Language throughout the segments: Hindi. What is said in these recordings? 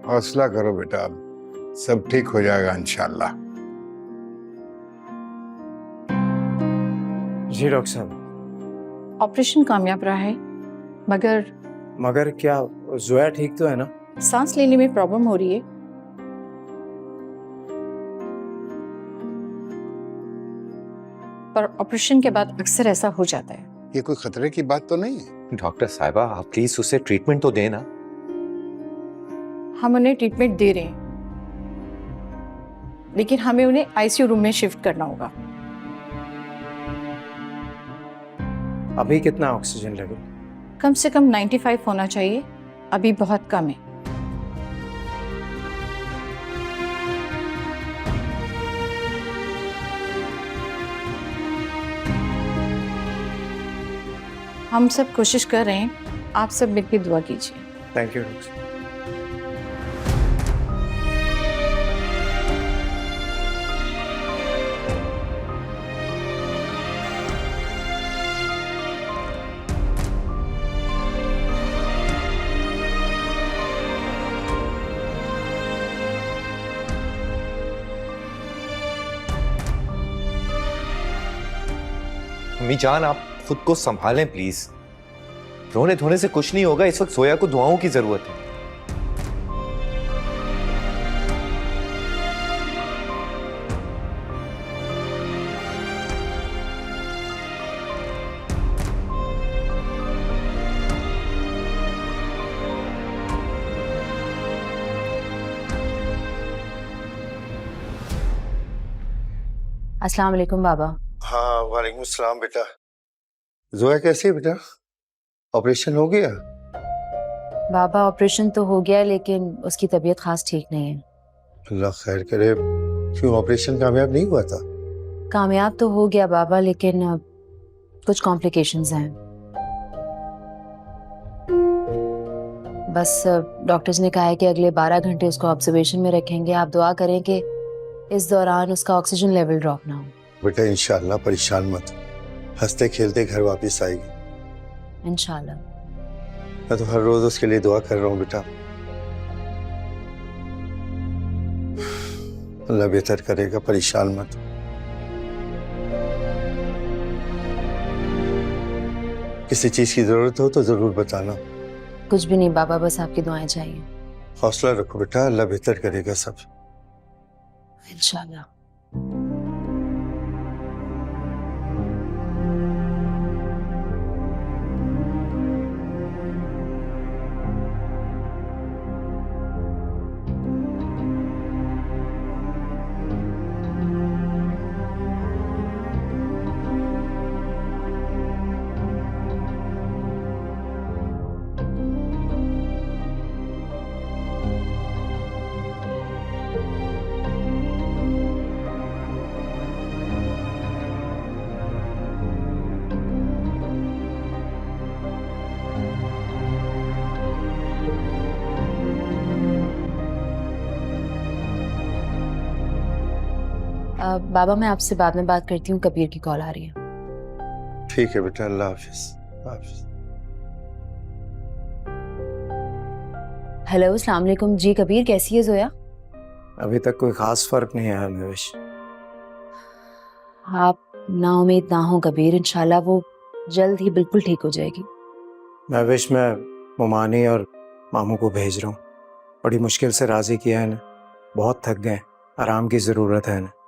हौसला करो बेटा, सब ठीक हो जाएगा इंशाल्लाह। जी डॉक्टर साहब। ऑपरेशन कामयाब रहा है, मगर क्या जोया ठीक तो है ना? सांस लेने में प्रॉब्लम हो रही है। पर ऑपरेशन के बाद अक्सर ऐसा हो जाता है। ये कोई खतरे की बात तो नहीं है? डॉक्टर साहिबा आप प्लीज उसे ट्रीटमेंट तो दें ना। हम उन्हें ट्रीटमेंट दे रहे हैं, लेकिन हमें उन्हें आईसीयू रूम में शिफ्ट करना होगा। अभी कितना ऑक्सीजन लेवल? कम से कम 95 होना चाहिए, अभी बहुत कम है। हम सब कोशिश कर रहे हैं, आप सब मिलकर दुआ कीजिए। Thank you doctor. अम्मी जान आप खुद को संभालें प्लीज। रोने धोने से कुछ नहीं होगा, इस वक्त सोया को दुआओं की जरूरत है। अस्सलाम वालेकुम बाबा। हाँ वालेकुम सलाम बेटा। जोया कैसी है बेटा? ऑपरेशन हो गया? बाबा ऑपरेशन तो हो गया लेकिन उसकी तबीयत खास ठीक नहीं है। अल्लाह खैर करे। क्यों ऑपरेशन कामयाब नहीं हुआ था? कामयाब तो हो गया बाबा, लेकिन कुछ कॉम्प्लिकेशंस हैं। बस डॉक्टर्स ने कहा है कि अगले 12 घंटे उसको ऑब्जर्वेशन में रखेंगे। आप दुआ करें कि इस दौरान उसका ऑक्सीजन लेवल ड्रॉप ना हो। बेटा इंशाल्लाह परेशान मत हो, हंसते खेलते घर वापस आएगी इंशाल्लाह। मैं तो हर रोज उसके लिए दुआ कर रहा हूँ बेटा। अल्लाह बेहतर करेगा, परेशान मत हो। किसी चीज की जरूरत हो तो जरूर बताना। कुछ भी नहीं बाबा, बस आपकी दुआएं चाहिए। हौसला रखो बेटा, अल्लाह बेहतर करेगा सब इंशाल्लाह। बाबा मैं आपसे बाद में बात करती हूँ, कबीर की कॉल आ रही है। ठीक है बेटा, अल्लाह हाफिज। हाफिज। हेलो अस्सलाम वालेकुम। जी कबीर, कैसी है जोया? अभी तक कोई खास फर्क नहीं आया महविश। आप ना उम्मीद ना हो कबीर, इंशाल्लाह वो जल्द ही बिल्कुल ठीक हो जाएगी। महविश मैं मुमानी और मामू को भेज रहा हूँ। बड़ी मुश्किल से राजी किया है इन्हें, बहुत थक गए, आराम की ज़रूरत है इन्हें।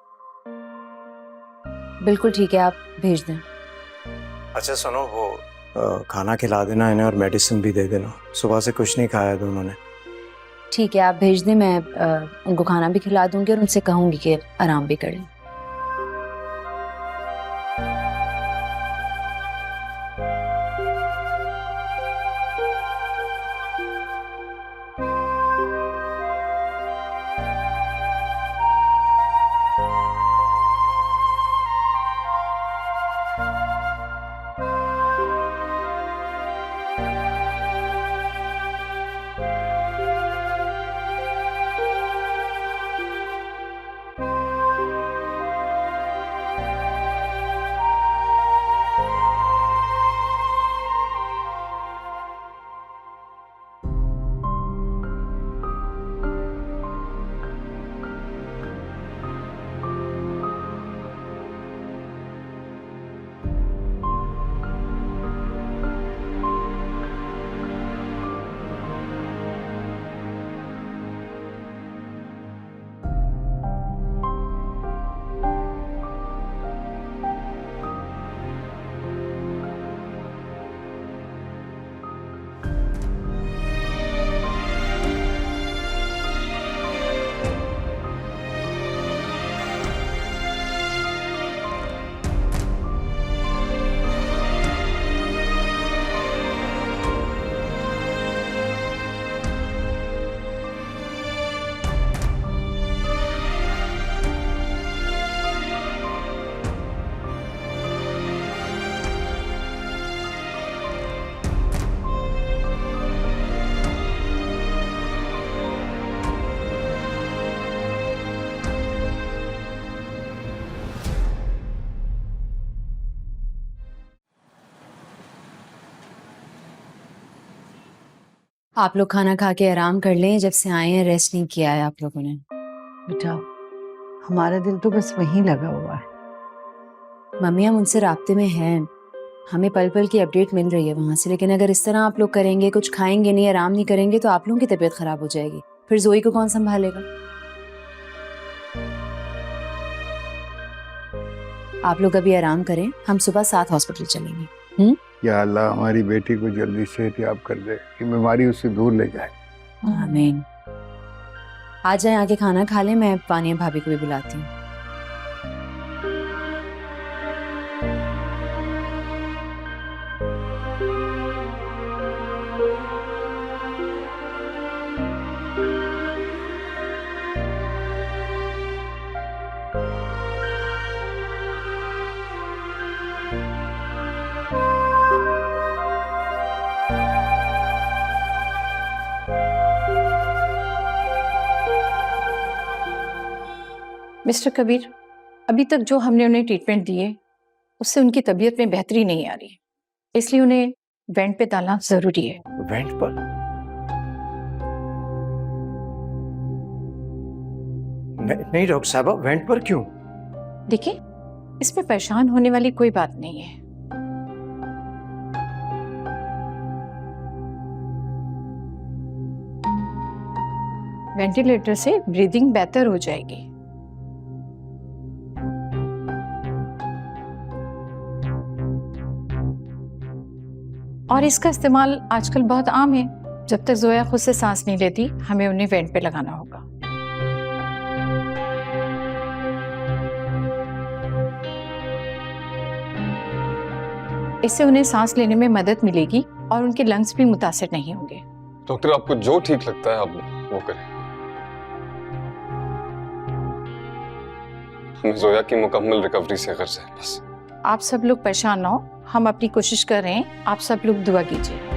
बिल्कुल ठीक है, आप भेज दें। अच्छा सुनो, वो खाना खिला देना इन्हें और मेडिसिन भी दे देना। सुबह से कुछ नहीं खाया दोनों ने। ठीक है आप भेज दें, मैं उनको खाना भी खिला दूंगी और उनसे कहूंगी कि आराम भी करें। आप लोग खाना खा के आराम कर लें, जब से आए हैं रेस्ट नहीं किया है आप लोगों ने। बेटा हमारा दिल तो बस वहीं लगा हुआ है। मम्मी हम उनसे राब्ते में हैं, हमें पल पल की अपडेट मिल रही है वहां से, लेकिन अगर इस तरह आप लोग करेंगे, कुछ खाएंगे नहीं, आराम नहीं करेंगे तो आप लोगों की तबीयत खराब हो जाएगी। फिर जोई को कौन संभालेगा? आप लोग अभी आराम करें, हम सुबह 7 हॉस्पिटल चलेंगे। या अल्लाह हमारी बेटी को जल्दी सेहतयाब कर दे, कि बीमारी उससे दूर ले जाए। आमीन। आ जाए, आके खाना खा लें, मैं पानिया भाभी को भी बुलाती हूँ। मिस्टर कबीर, अभी तक जो हमने उन्हें ट्रीटमेंट दिए उससे उनकी तबीयत में बेहतरी नहीं आ रही, इसलिए उन्हें वेंट पे डालना जरूरी है। वेंट पर? नहीं डॉक्टर साहब, वेंट पर क्यों? देखिए, इसमें परेशान होने वाली कोई बात नहीं है। वेंटिलेटर से ब्रीदिंग बेहतर हो जाएगी। और इसका इस्तेमाल आजकल बहुत आम है। जब तक जोया खुद से सांस नहीं लेती, हमें उन्हें वेंट पे लगाना होगा। इससे उन्हें सांस लेने में मदद मिलेगी और उनके लंग्स भी मुतासिर नहीं होंगे। डॉक्टर आपको जो ठीक लगता है आप वो करें। हमें जोया की मुकम्मल रिकवरी से गर्ज है बस। आप सब लोग परेशान ना हो, हम अपनी कोशिश कर रहे हैं, आप सब लोग दुआ कीजिए।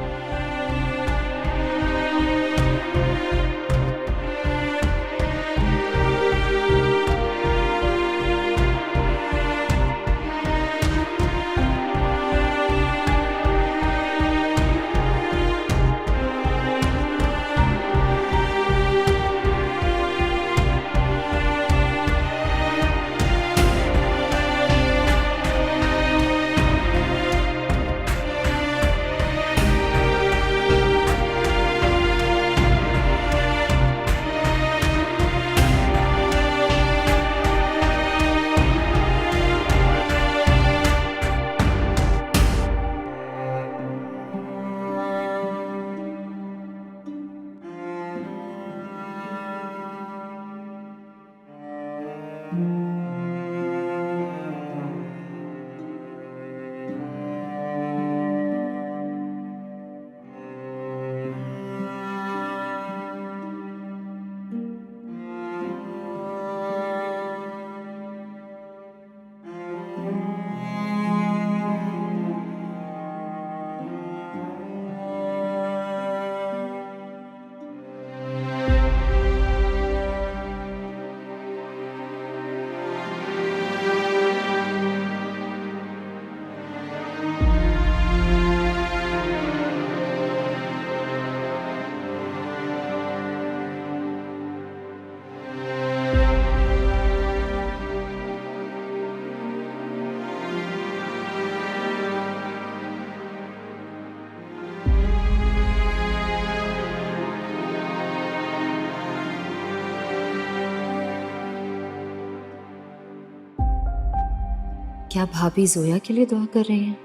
क्या भाभी जोया के लिए दुआ कर रही हैं?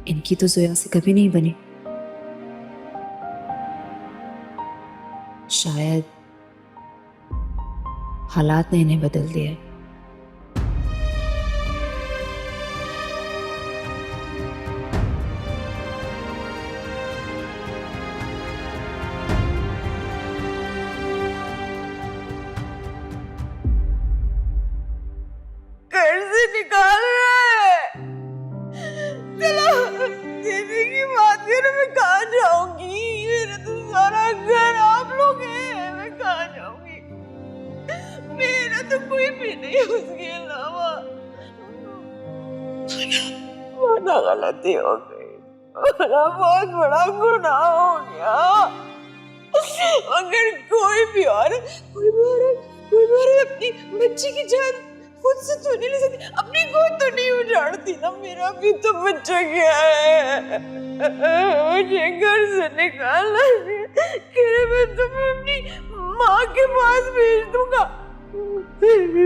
इनकी तो जोया से कभी नहीं बनी। शायद हालात ने इन्हें बदल दिया है। घर से निकाल रहा है। चलो दीदी की बात कर, मैं कहाँ जाऊंगी? मेरा तो सारा तो कोई भी नहीं उसके अलावा। वरना गलती हो गई, वरना बहुत बड़ा गुनाह हो गया। अगर कोई भी औरत अपनी बच्ची की जान खुद से तो नहीं ले सकती, अपनी गोद तो नहीं उजाड़ती ना। मेरा भी तो बच्चा गया है, मुझे घर से निकालना है। मैं तुम्हें अपनी माँ के पास भेज दूंगा, फिर भी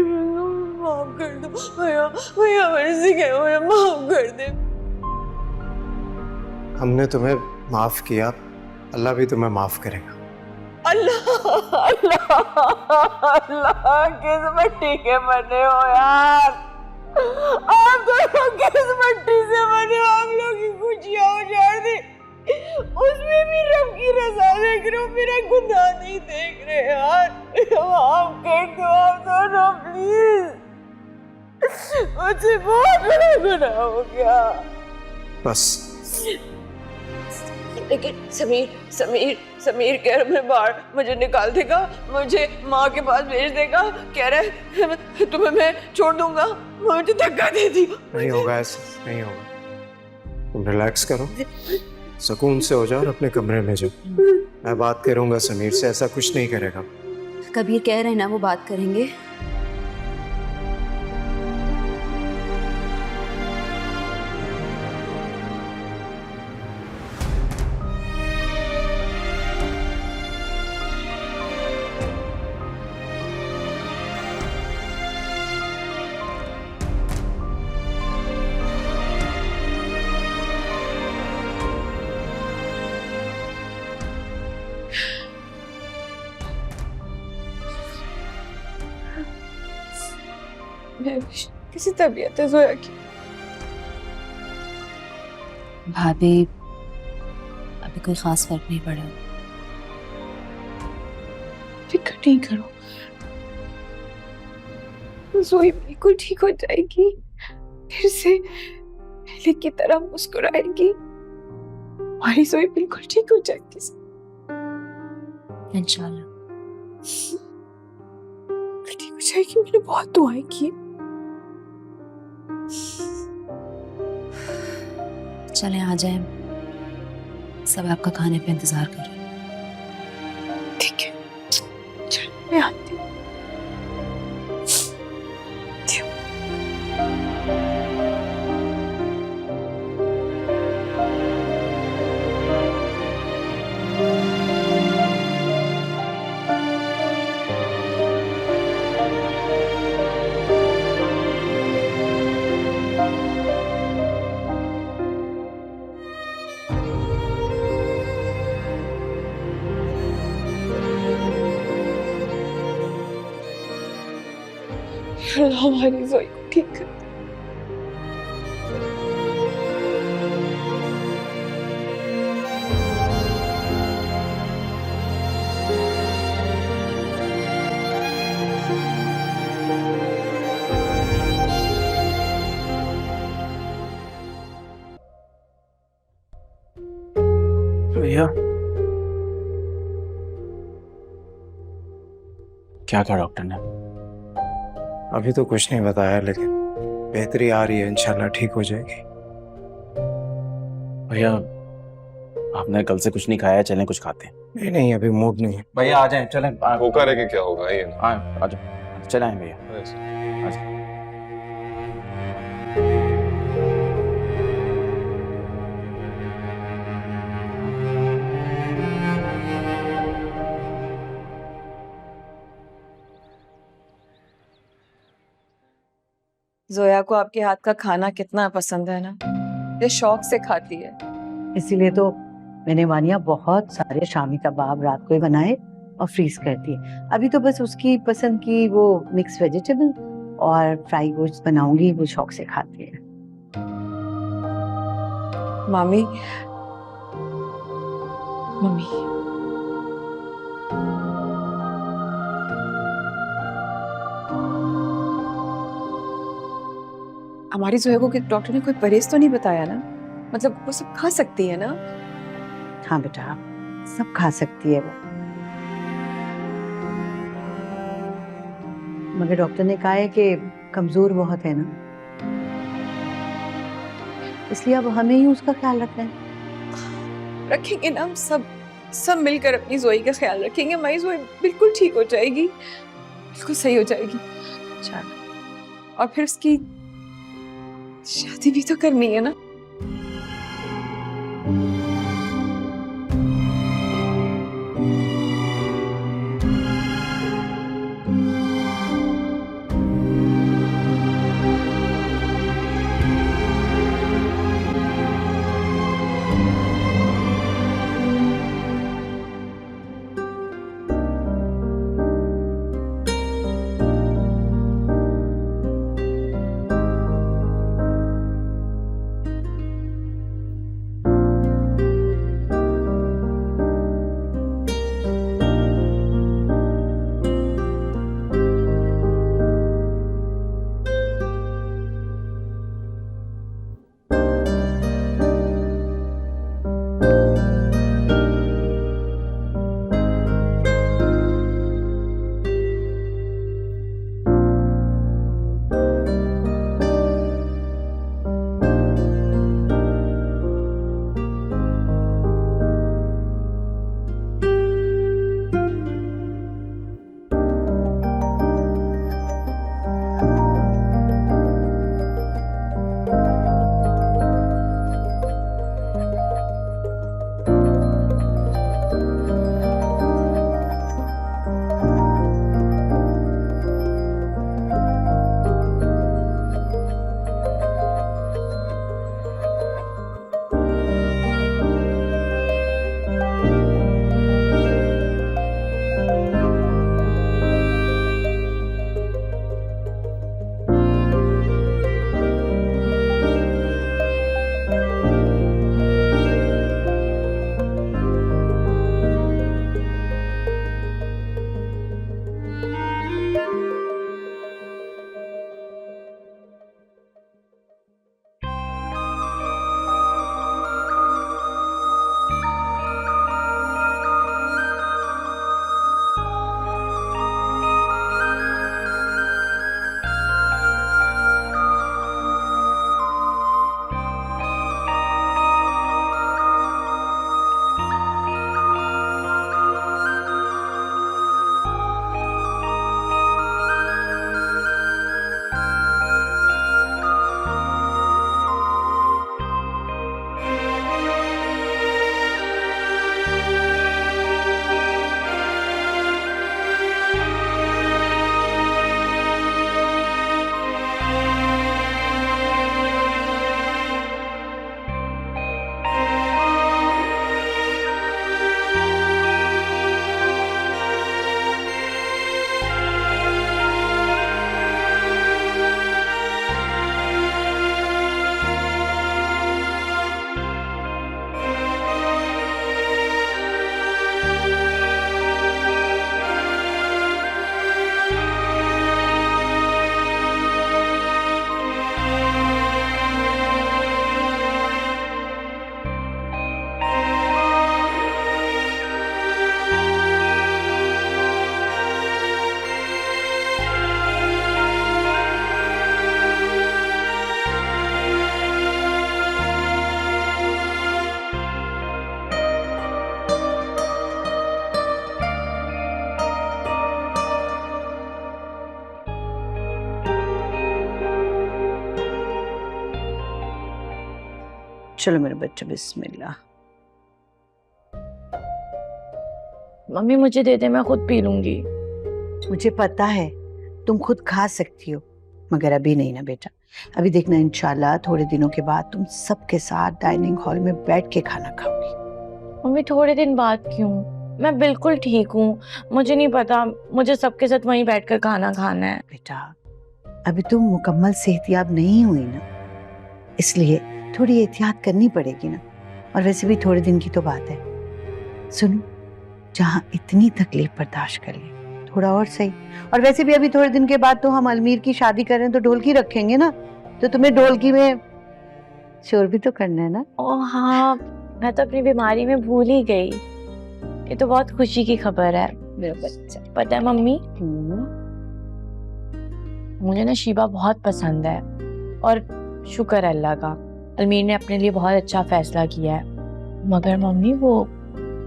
माफ कर दो भैया, भैया मेरे से क्या, मुझे माफ कर दे। हमने तुम्हें माफ किया, अल्लाह भी तुम्हें माफ करेगा। अल्लाह अल्लाह अल्लाह, किस मिट्टी के बने हो यार आप दोनों, किस मिट्टी से बने हो? आप लोग की खुशियां उजाड़ दी, उसमें भी रब की रजा देख रहे हो, मेरा गुनाह नहीं देख रहे यार। माफ कर दो आप दोनों प्लीज, मुझसे बहुत बड़ा गुनाह हो गया। बस लेकिन समीर कह रहा मैं बाहर, मुझे निकाल देगा, मुझे माँ के पास भेज देगा, कह रहा है तुम्हें मैं छोड़ दूंगा, मुझे धक्का दे दी। नहीं होगा, ऐसा नहीं होगा। तुम रिलैक्स करो, सुकून से हो जाओ और अपने कमरे में जाओ। मैं बात करूंगा समीर से, ऐसा कुछ नहीं करेगा। कबीर कह रहे हैं ना वो बात करेंगे। किसी तबीयत है जोया की? भाभी अभी कोई खास फर्क नहीं पड़ा। फिक्र नहीं करो, जोई बिल्कुल ठीक हो जाएगी, फिर से पहले की तरह मुस्कुराएगी। हमारी जोई बिल्कुल ठीक हो जाएगी इंशाल्लाह ठीक हो जाएगी। मैंने बहुत दुआएं की। चलें आ जाए, सब आपका खाने पे इंतजार कर रहे हैं। ठीक है, चल मैं आती हूँ। हमारी जोई को ठीक कर। भैया क्या कहा डॉक्टर ने? अभी तो कुछ नहीं बताया, लेकिन बेहतरी आ रही है, इंशाल्लाह ठीक हो जाएगी। भैया आपने कल से कुछ नहीं खाया है, चलें कुछ खाते हैं। नहीं नहीं, अभी मूड नहीं है। भैया आ जाएं, चलें। भूखा रह के क्या होगा, ये ना आ जाओ, चले आए भैया, आ जाओ। जोया को आपके हाथ का खाना कितना पसंद है ना, ये शौक से खाती है। इसीलिए तो मैंने वानिया बहुत सारे शामी कबाब रात को ही बनाए और फ्रीज कर दिए। अभी तो बस उसकी पसंद की वो मिक्स वेजिटेबल और फ्राई गोश्त बनाऊंगी, वो शौक से खाती है। मामी मम्मी हमारी जोया को डॉक्टर ने कोई परहेज तो नहीं बताया ना? मतलब वो सब खा सकती है ना? हाँ बेटा, सब खा सकती है वो। मगर डॉक्टर ने कहा है कि कमजोर बहुत है ना, इसलिए अब हमें ही उसका ख्याल रखना है। रखेंगे ना हम सब मिलकर अपनी जोई का ख्याल रखेंगे। हमारी जोई बिल्कुल ठीक हो जाएगी, बिल्कुल सही हो जाएगी। अच्छा, और फिर उसकी शादी भी तो करनी है ना। चलो मेरे बच्चे, बिस्मिल्लाह। मम्मी मुझे दे दे, मैं खुद पी लूंगी। मुझे पता है तुम खुद खा सकती हो, मगर अभी नहीं ना बेटा। अभी देखना, इंशाल्लाह थोड़े दिनों के बाद तुम सबके साथ डाइनिंग हॉल में बैठ के खाना खाओगी। मम्मी थोड़े दिन बाद क्यों? मैं बिल्कुल ठीक हूँ। मुझे नहीं पता, मुझे सबके साथ वहीं बैठकर खाना खाना है। बेटा अभी तुम मुकम्मल सेहतियाब नहीं हुई ना, इसलिए थोड़ी एहतियात करनी पड़ेगी ना। और वैसे भी थोड़े दिन की तो बात है। सुनो, जहाँ इतनी तकलीफ बर्दाश्त कर ले, थोड़ा और सही। और वैसे भी अभी थोड़े दिन के बाद तो हम अलमीर की शादी कर रहे हैं, तो ढोलकी रखेंगे ना, तो तुम्हें ढोलकी में शोर भी तो करना है ना। ओह हाँ, मैं तो अपनी बीमारी में भूल ही गई। ये तो बहुत खुशी की खबर है। मेरा बच्चा, पता है मम्मी, मुझे ना शीबा बहुत पसंद है और शुक्र है अल्लाह का, अलमीर ने अपने लिए बहुत अच्छा फैसला किया है। मगर मम्मी वो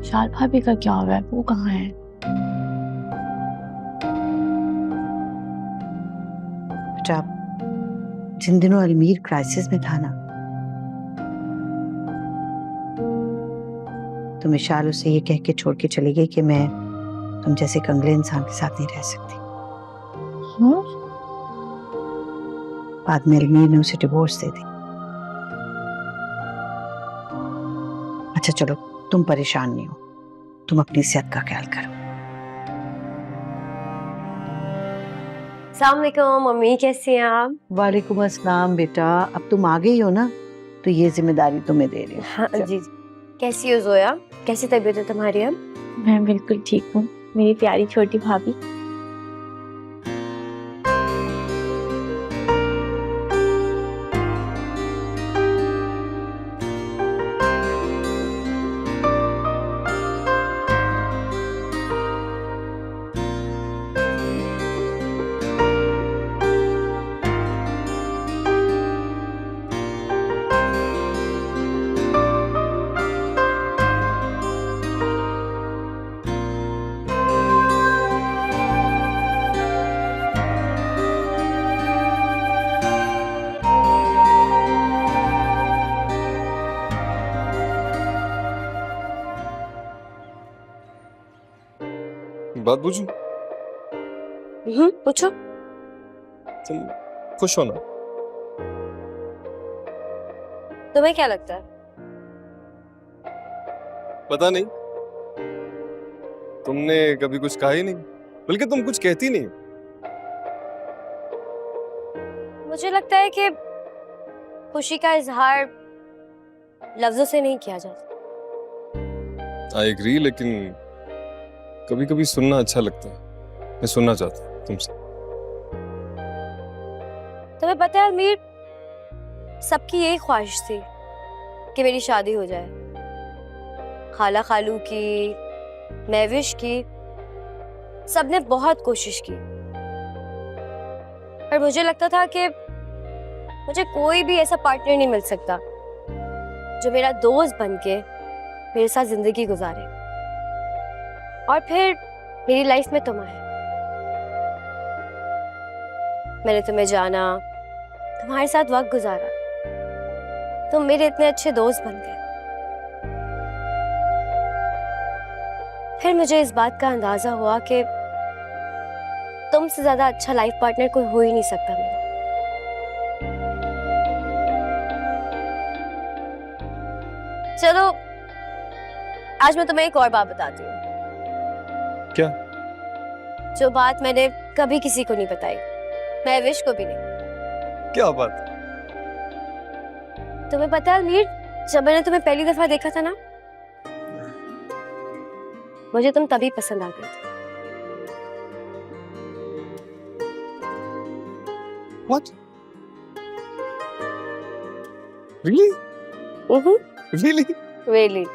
शाल भाभी का क्या हुआ है, वो कहाँ है? बेटा, जिन दिनों अलमीर क्राइसिस में था ना, तो मिशाल उसे ये कह के छोड़ के चली गई कि मैं तुम जैसे कंगले इंसान के साथ नहीं रह सकती। बाद में अलमीर ने उसे डिवोर्स दे दी। अच्छा चलो, तुम परेशान नहीं हो, तुम अपनी सेहत का ख्याल करो। अस्सलाम वालेकुम मम्मी, कैसी हैं आप? वालेकुम अस्सलाम बेटा, अब तुम आ गई हो ना, तो ये जिम्मेदारी तुम्हें दे रही हूँ। हाँ जी। कैसी हो जोया? कैसी तबीयत है तुम्हारी अब? मैं बिल्कुल ठीक हूँ मेरी प्यारी छोटी भाभी। बात पूछूं? पूछो। तुम खुश हो ना? तुम्हें क्या लगता है? पता नहीं, तुमने कभी कुछ कहा ही नहीं, बल्कि तुम कुछ कहती नहीं। मुझे लगता है कि खुशी का इजहार लफ्जों से नहीं किया जाता। आई एग्री, लेकिन कभी कभी सुनना अच्छा लगता है। मैं सुनना चाहता हूँ तुमसे। तुम्हें पता है अलमीर, सबकी यही ख्वाहिश थी कि मेरी शादी हो जाए। खाला खालू की, महविश की, सबने बहुत कोशिश की, पर मुझे लगता था कि मुझे कोई भी ऐसा पार्टनर नहीं मिल सकता जो मेरा दोस्त बनके मेरे साथ जिंदगी गुजारे। और फिर मेरी लाइफ में तुम आए। मैंने तुम्हें जाना, तुम्हारे साथ वक्त गुजारा, तुम मेरे इतने अच्छे दोस्त बन गए। फिर मुझे इस बात का अंदाजा हुआ कि तुमसे ज्यादा अच्छा लाइफ पार्टनर कोई हो ही नहीं सकता मेरा। चलो, आज मैं तुम्हें एक और बात बताती हूँ। क्या? जो बात मैंने कभी किसी को नहीं बताई, मैं विश को भी नहीं। क्या बात? तुम्हें पता है अलमीर, जब मैंने तुम्हें पहली दफा देखा था ना, मुझे तुम तभी पसंद आ गई थी। What? Really? Really? Really?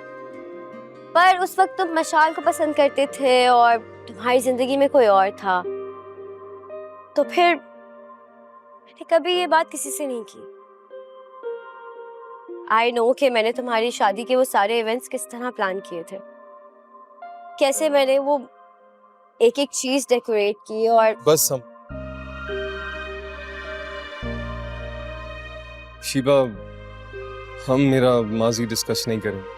पर उस वक्त तुम मशाल को पसंद करते थे और तुम्हारी जिंदगी में कोई और था। तो फिर मैंने कभी ये बात किसी से नहीं की। आई नो कि मैंने तुम्हारी शादी के वो सारे इवेंट्स किस तरह प्लान किए थे, कैसे मैंने वो एक एक चीज डेकोरेट की। और बस शीबा, हम मेरा माजी डिस्कस नहीं करेंगे।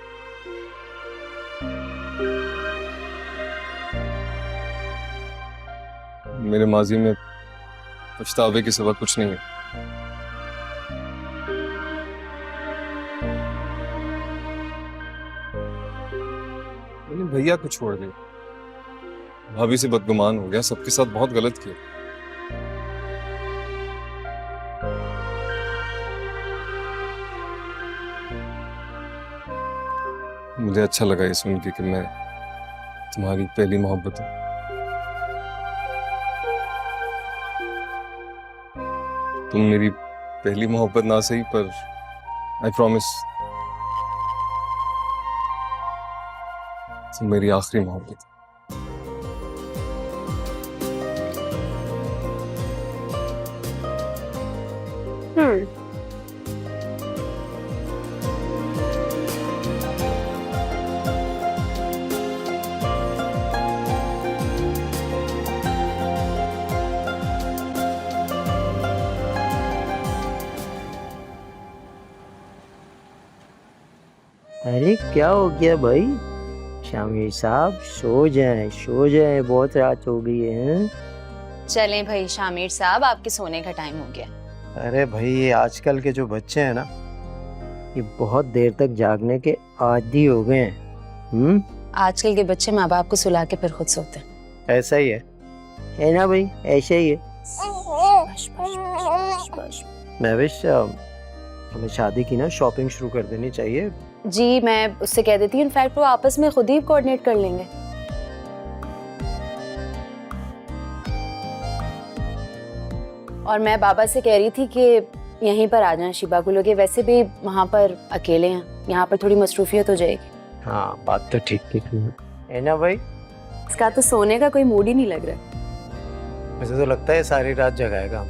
मेरे माजी में पछतावे के सिवा कुछ नहीं है। मैंने भैया को छोड़ दिया, भाभी से बदगुमान हो गया, सबके साथ बहुत गलत किया। मुझे अच्छा लगा ये सुन के कि मैं तुम्हारी पहली मोहब्बत हूं। तुम मेरी पहली मोहब्बत ना सही, पर आई प्रॉमिस तुम मेरी आखिरी मोहब्बत हो। अरे क्या हो गया भाई? शामिर साहब सो जाएं, बहुत रात हो गई है। चलें भाई शामिर साहब, आपके सोने का टाइम हो गया। अरे भाई ये आजकल के जो बच्चे हैं ना, ये बहुत देर तक जागने के आदी हो गए हैं। आजकल के बच्चे माँ बाप को सुला के फिर खुद सोते हैं। ऐसा ही है ना भाई, ऐसे ही है। महविश, हमें शादी की ना शॉपिंग शुरू कर देनी चाहिए। जी मैं उससे कह देती हूँ, इनफैक्ट वो आपस में खुद ही कोऑर्डिनेट कर लेंगे। और मैं बाबा से कह रही थी कि यहीं पर आ जाएं शिबा को लोगे, वैसे भी वहाँ पर अकेले हैं, यहाँ पर थोड़ी मसरूफियत हो जाएगी। हाँ बात तो ठीक है ना भाई? इसका तो सोने का कोई मूड ही नहीं लग रहा। मुझे तो लगता है सारी रात जगाएगा।